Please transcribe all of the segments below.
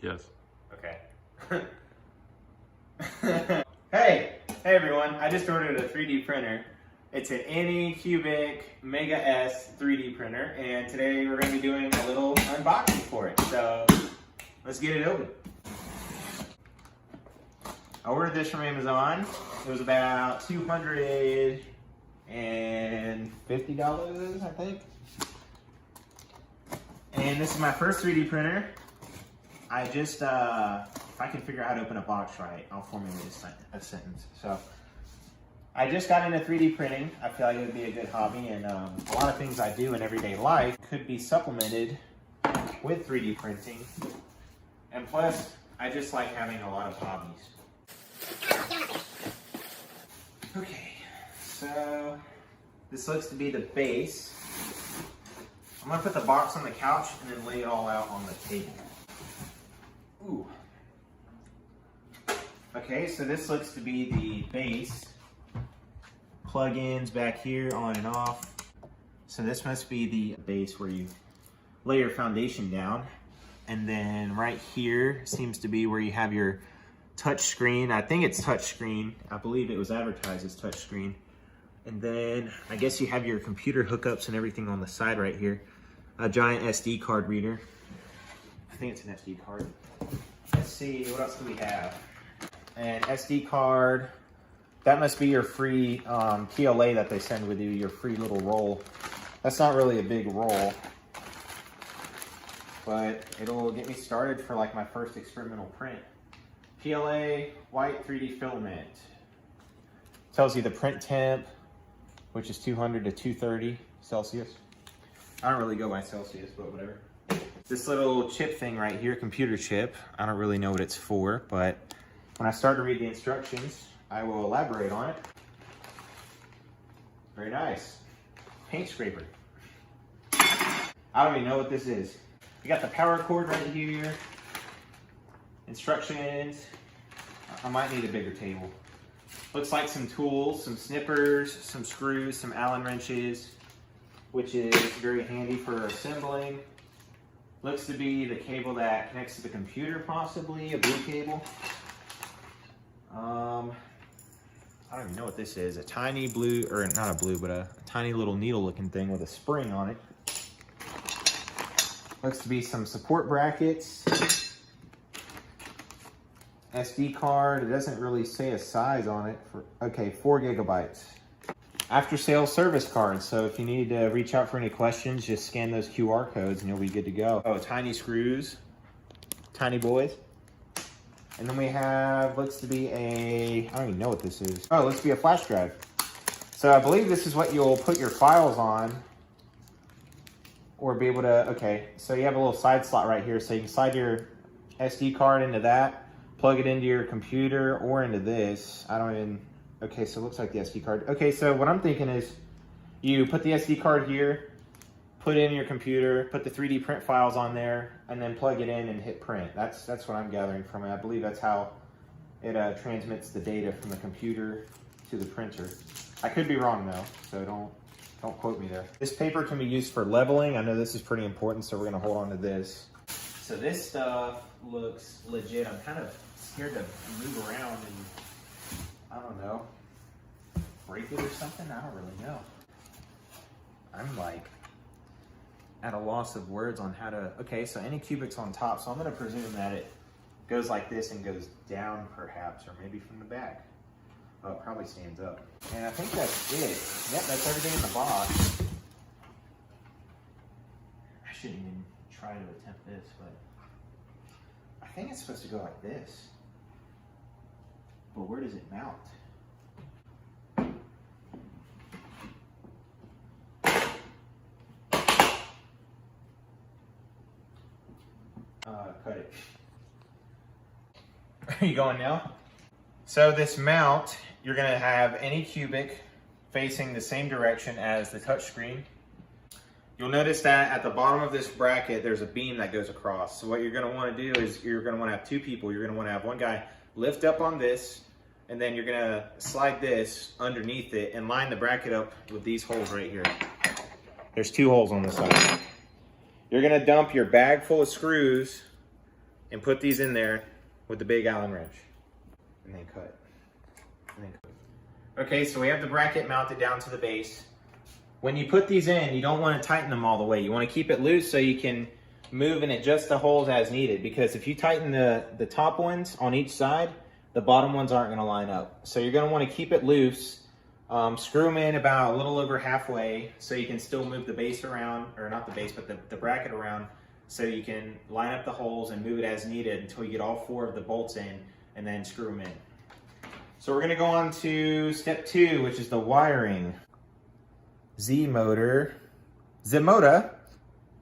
Yes. Okay. Hey everyone, I just ordered a 3D printer. It's an Anycubic Mega S 3D printer, and today we're going to be doing a little unboxing for it. So let's get it open. I ordered this from Amazon. It was about $250, I think. And this is my first 3D printer. I just, if I can figure out how to open a box right, I'll formulate a sentence. So, I just got into 3D printing. I feel like it would be a good hobby, and a lot of things I do in everyday life could be supplemented with 3D printing. And plus, I just like having a lot of hobbies. Okay, so this looks to be the base. I'm gonna put the box on the couch and then lay it all out on the table. Ooh. Okay, so this looks to be the base. Plug-ins back here, on and off. So this must be the base where you lay your foundation down. And then right here seems to be where you have your touch screen. I think it's touch screen. I believe it was advertised as touch screen. And then I guess you have your computer hookups and everything on the side right here. A giant SD card reader. I think it's an SD card. Let's see, what else do we have? An SD card. That must be your free PLA that they send with you, your free little roll. That's not really a big roll, but it'll get me started for like my first experimental print. PLA white 3D filament. Tells you the print temp, which is 200 to 230 Celsius. I don't really go by Celsius, but whatever. This little chip thing right here, computer chip, I don't really know what it's for, but when I start to read the instructions, I will elaborate on it. Very nice. Paint scraper. I don't even know what this is. You got the power cord right here. Instructions. I might need a bigger table. Looks like some tools, some snippers, some screws, some Allen wrenches, which is very handy for assembling. Looks to be the cable that connects to the computer, possibly, a blue cable. I don't even know what this is. A tiny blue, or not a blue, but a tiny little needle looking thing with a spring on it. Looks to be some support brackets. SD card, it doesn't really say a size on it. Okay, 4 gigabytes. After sales service card, so if you need to reach out for any questions, just scan those QR codes and you'll be good to go. Oh, tiny screws, tiny boys. And then we have, looks to be I don't even know what this is. Oh, looks to be a flash drive. So I believe this is what you'll put your files on, or be able to, okay. So you have a little side slot right here, so you can slide your SD card into that, plug it into your computer or into this. I don't even, okay, so it looks like the SD card. Okay, so what I'm thinking is you put the SD card here, put it in your computer, put the 3D print files on there, and then plug it in and hit print. That's what I'm gathering from it. I believe that's how it transmits the data from the computer to the printer. I could be wrong though, so don't quote me there. This paper can be used for leveling. I know this is pretty important, so we're gonna hold on to this. So this stuff looks legit. I'm kind of scared to move around and, I don't know, break it or something? I don't really know. I'm like at a loss of words on how to, okay, so Anycubic's on top, so I'm gonna presume that it goes like this and goes down perhaps, or maybe from the back. Oh, it probably stands up. And I think that's it. Yep, that's everything in the box. I shouldn't even try to attempt this, but I think it's supposed to go like this. But where does it mount? Cut it. Are you going now? So this mount, you're gonna have Anycubic facing the same direction as the touchscreen. You'll notice that at the bottom of this bracket, there's a beam that goes across. So what you're gonna wanna do is you're gonna wanna have two people. You're gonna wanna have one guy lift up on this, and then you're gonna slide this underneath it and line the bracket up with these holes right here. There's 2 holes on the side. You're gonna dump your bag full of screws and put these in there with the big Allen wrench. And then cut. Okay, so we have the bracket mounted down to the base. When you put these in, you don't want to tighten them all the way. You want to keep it loose so you can move and adjust the holes as needed, because if you tighten the top ones on each side, the bottom ones aren't going to line up. So you're going to want to keep it loose. Screw them in about a little over halfway so you can still move the base around, or not the base, but the bracket around, so you can line up the holes and move it as needed until you get all 4 of the bolts in, and then screw them in. So we're going to go on to step 2, which is the wiring. Z-motor.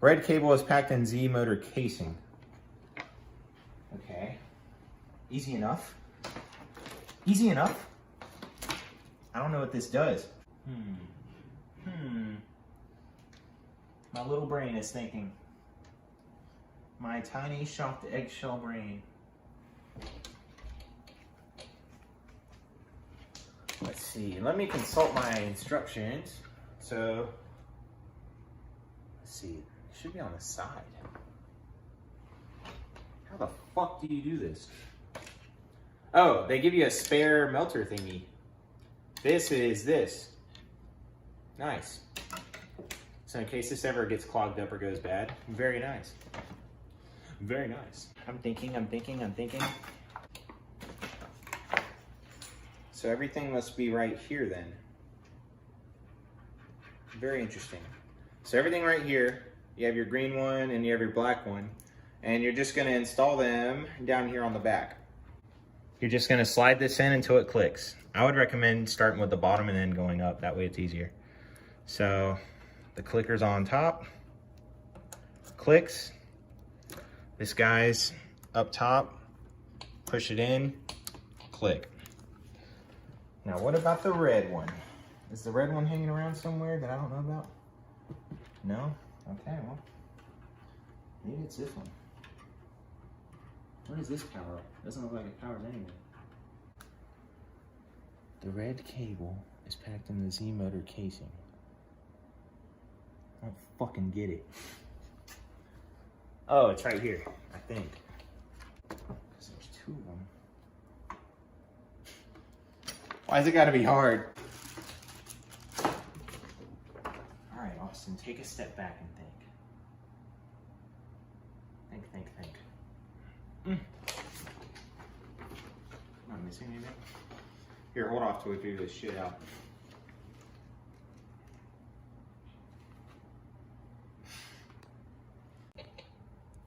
Red cable is packed in Z-motor casing. Okay. Easy enough. Easy enough. I don't know what this does. My little brain is thinking. My tiny shocked eggshell brain. Let's see. Let me consult my instructions. So, let's see. It should be on the side. How the fuck do you do this? Oh, they give you a spare melter thingy. This is this. Nice. So in case this ever gets clogged up or goes bad, very nice. Very nice. I'm thinking. So everything must be right here then. Very interesting. So everything right here, you have your green one and you have your black one, and you're just gonna install them down here on the back. You're just gonna slide this in until it clicks. I would recommend starting with the bottom and then going up, that way it's easier. So the clicker's on top, clicks. This guy's up top, push it in, click. Now what about the red one? Is the red one hanging around somewhere that I don't know about? No? Okay, well, maybe it's this one. What is this power? Doesn't look like it powers anything. The red cable is packed in the Z-motor casing. I don't fucking get it. Oh, it's right here, I think. Because there's 2 of them. Why's it gotta be hard? All right, Austin, take a step back and think. Think. Am I missing anything? Here, hold off till we figure this shit out.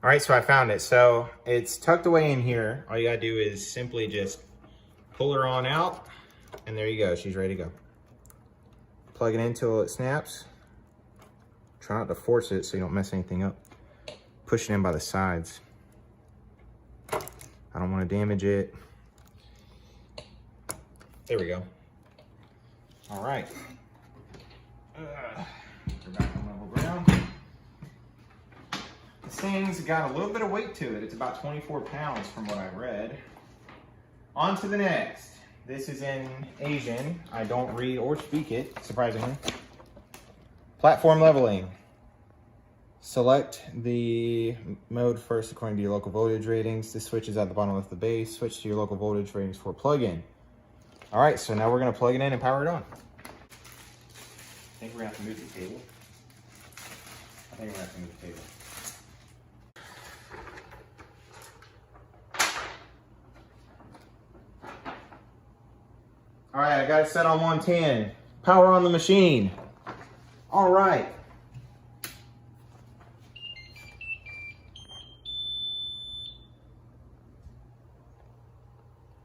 All right, so I found it. So it's tucked away in here. All you gotta do is simply just pull her on out, and there you go, she's ready to go. Plug it in until it snaps. Try not to force it so you don't mess anything up. Push it in by the sides. I don't want to damage it. There we go. All right. We're back on level ground. This thing's got a little bit of weight to it. It's about 24 pounds from what I read. On to the next. This is in Asian. I don't read or speak it, surprisingly. Platform leveling. Select the mode first according to your local voltage ratings. This switch is at the bottom of the base. Switch to your local voltage ratings for plug-in. All right, so now we're gonna plug it in and power it on. I think we're gonna have to move the cable. All right, I got it set on 110. Power on the machine. All right.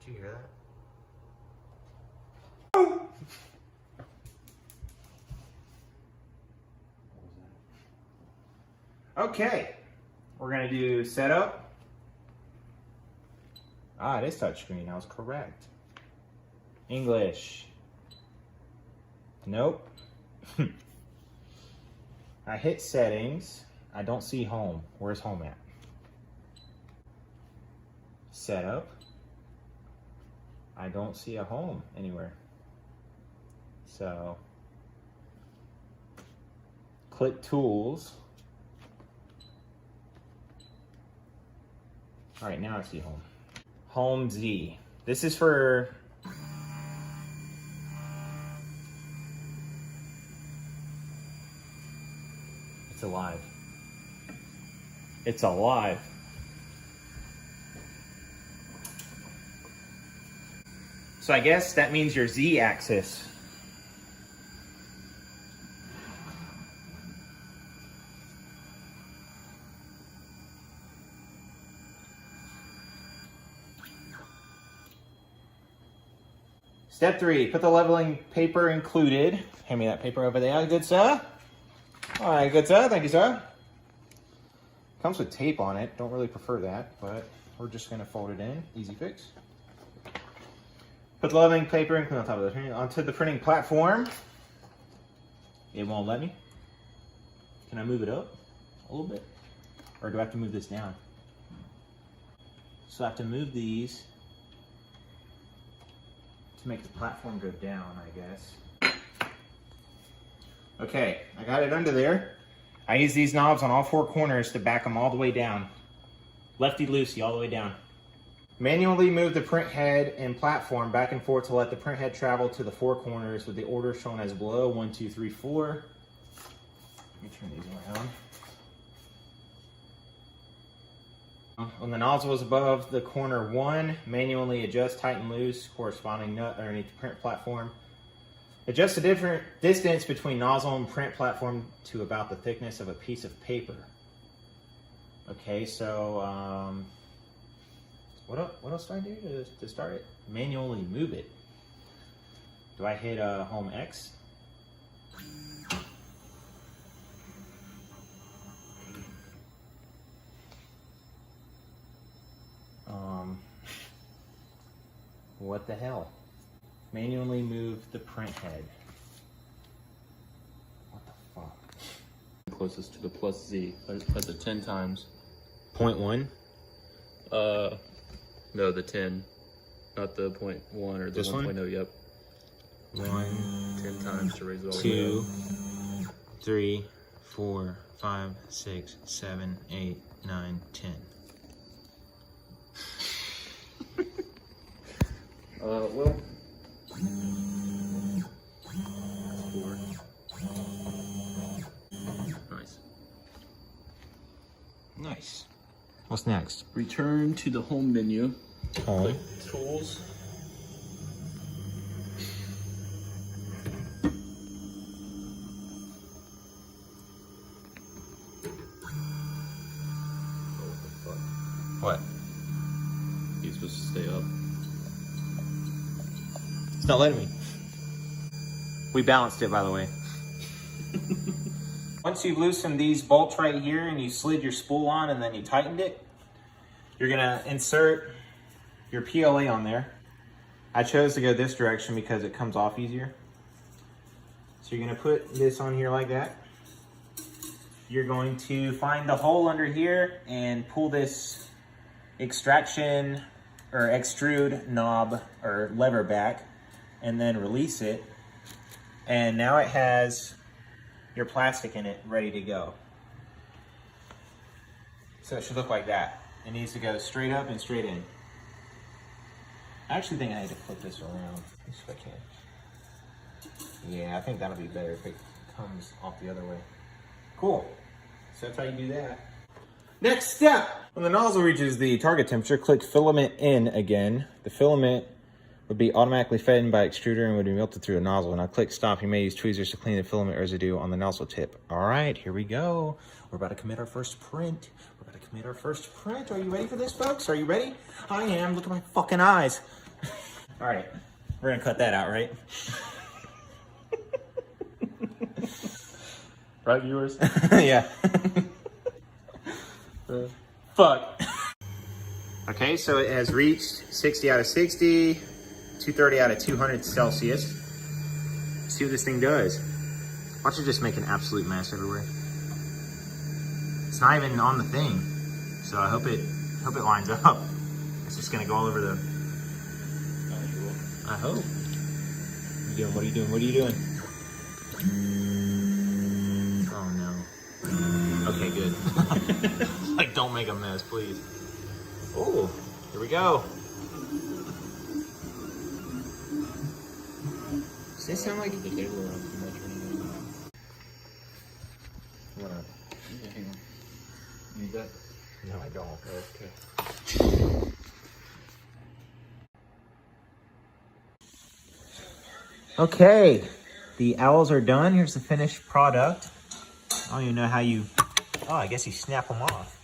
Did you hear that? What was that? Okay, we're gonna do setup. Ah, it is touchscreen, I was correct. English. Nope. I hit settings. I don't see home. Where's home at? Setup. I don't see a home anywhere. So, click tools. All right, now I see home. Home Z. This is for... It's alive. It's alive. So I guess that means your Z axis. Step 3, put the leveling paper included. Hand me that paper over there, good sir. All right, good sir, thank you, sir. Comes with tape on it, don't really prefer that, but we're just gonna fold it in, easy fix. Put the leveling paper included on top of the onto the printing platform. It won't let me. Can I move it up a little bit? Or do I have to move this down? So I have to move these to make the platform go down, I guess. Okay, I got it under there. I use these knobs on all 4 corners to back them all the way down. Lefty-loosey all the way down. Manually move the print head and platform back and forth to let the print head travel to the 4 corners with the order shown as below, 1, 2, 3, 4. Let me turn these around. When the nozzle is above the corner 1, manually adjust, tighten, loose, corresponding nut underneath the print platform. Adjust the different distance between nozzle and print platform to about the thickness of a piece of paper. Okay, so what else do I do to start it? Manually move it. Do I hit home X? What the hell? Manually move the print head. What the fuck? Closest to the plus Z. Press it 10 times. 0.1? No, the 10. Not the 0.1 or the 1.0, yep. 1, 10 times to raise it all 2, 3, 4, 5, 6, 7, 8, 9, 10. Well. 4. Nice. Nice. What's next? Return to the home menu. Home. Click Tools. What? He's supposed to stay up. It's not letting me. We balanced it, by the way. Once you've loosened these bolts right here and you slid your spool on and then you tightened it, you're gonna insert your PLA on there. I chose to go this direction because it comes off easier. So you're gonna put this on here like that. You're going to find the hole under here and pull this extraction or extrude knob or lever back and then release it. And now it has your plastic in it ready to go. So it should look like that. It needs to go straight up and straight in. I actually think I need to flip this around. Let's see if I can. Yeah, I think that'll be better if it comes off the other way. Cool. So that's how you do that. Next step. When the nozzle reaches the target temperature, click filament in again. The filament would be automatically fed in by extruder and would be melted through a nozzle. Now click stop. You may use tweezers to clean the filament residue on the nozzle tip. All right, here we go. We're about to commit our first print. We're about to commit our first print. Are you ready for this, folks? Are you ready? I am. Look at my fucking eyes. All right, we're gonna cut that out, right? Right, viewers? Yeah. Fuck. Okay, so it has reached 60 out of 60, 230 out of 200 Celsius. Let's see what this thing does. Watch it just make an absolute mess everywhere. It's not even on the thing, so I hope it lines up. It's just gonna go all over the. I hope. What are you doing? What are you doing? Oh no. Okay, good. Like, don't make a mess, please. Oh, here we go. Does this sound like the table around too much or anything? Yeah, hang on. You need that? no, I don't. Okay. Okay, the owls are done. Here's the finished product. I don't even know how you, oh, I guess you snap them off.